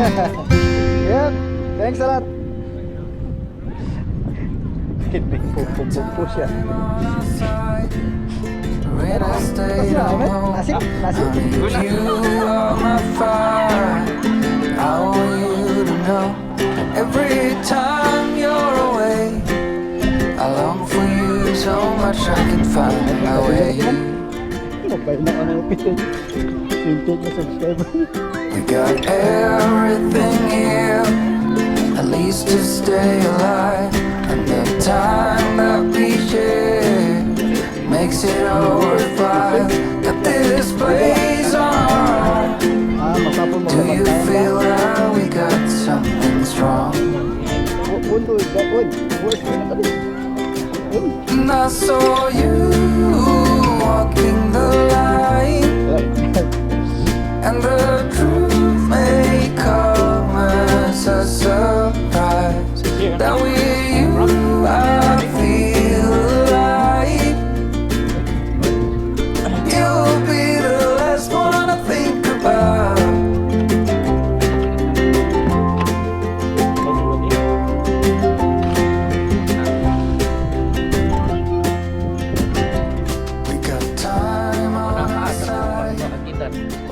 Yep, thanks a lot. Pupo siya. Nasip? Every time you're away, I long for you so much I can find my way. We got everything here, at least to stay alive. And the time that we share makes it all worthwhile. Got this place on our own. Do you feel that we got something strong? And I saw you walking the line, and the truth may come as a surprise. That with you I feel alive. You'll be the last one I think about. We got time on our side.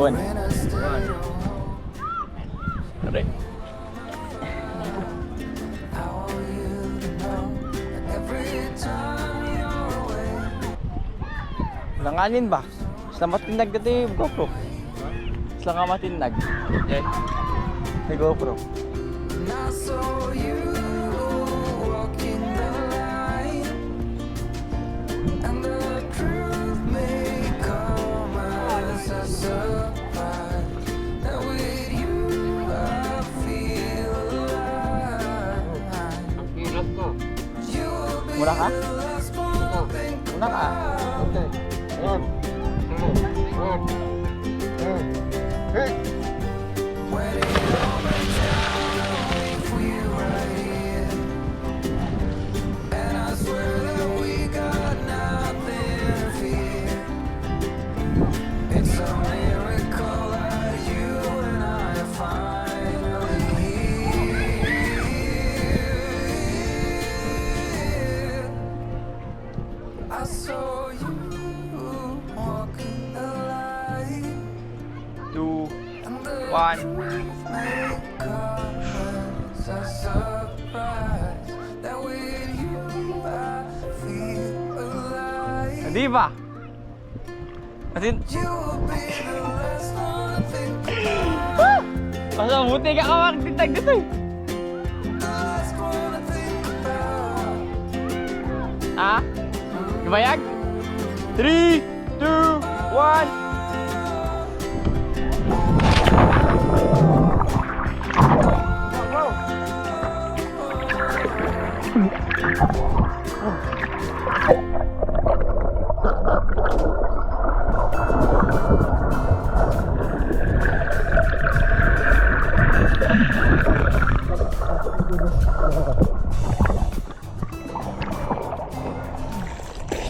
One. Aray. Langanin ba? Isla matinag dito yung GoPro. Isla nga matinag. Okay. May GoPro. Muna ka? Muna ka? Okay. Ayan. Hey. I saw you walking the line. 2, 1. Hindi ba? Asin. Masa buti ka kawag tintag dito eh. Ha? Gibayag? 3, 2, 1.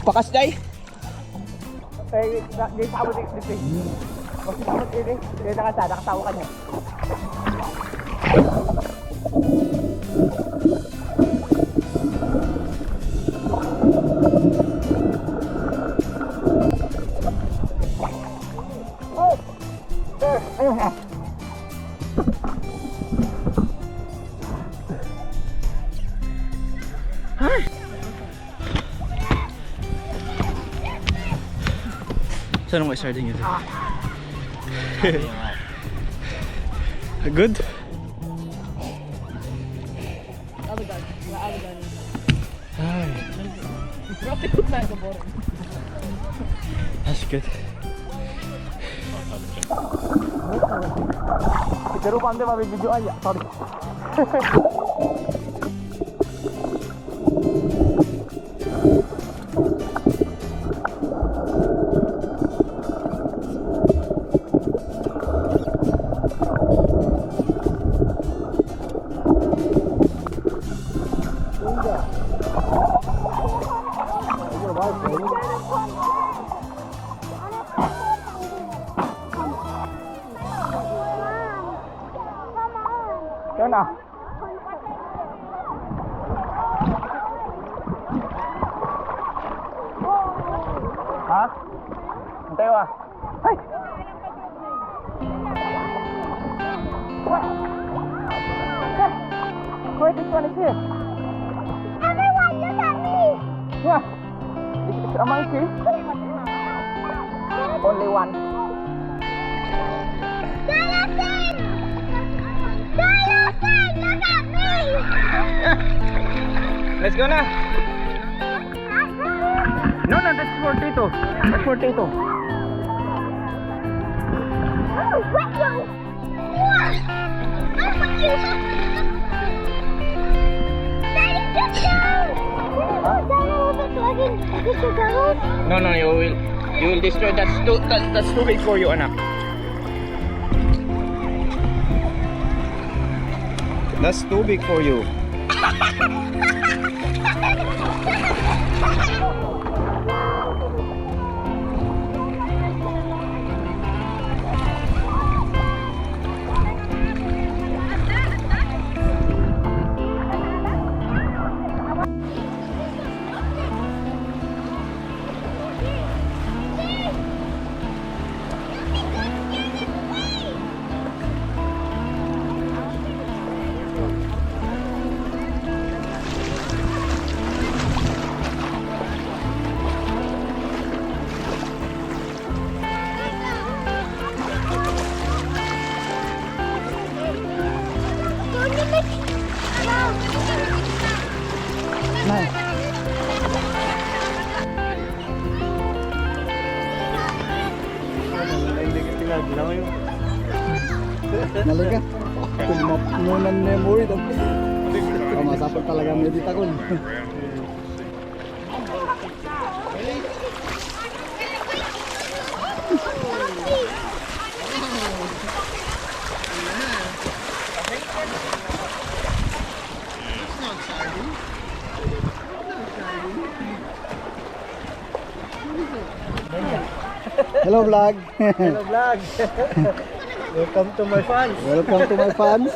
Pakas day. Eh, di sabot dito. Kasi sabot dito. Dito nakatawa ka niya. Saan mo i-starting ito? Good? That's good. Pero pande mabibidyo aja, sorry. Yan na. Ha? Hintay ko ah. Hay! Wait, this one is here. Everyone, look at me! Yeah. This is a monkey. Only one. Jonathan! Jonathan, look at me! Let's go na. No, that's for Tito. That's for Tito. Oh, what you? What? That's what you Daddy, get down! No, you will destroy. That's too big for you, anak. That's too big for you. Nalaga. Kung mapununan memory daw. Masapag talaga medit ako. Hello vlog. Hello vlog. Welcome to my fans. Welcome to my fans.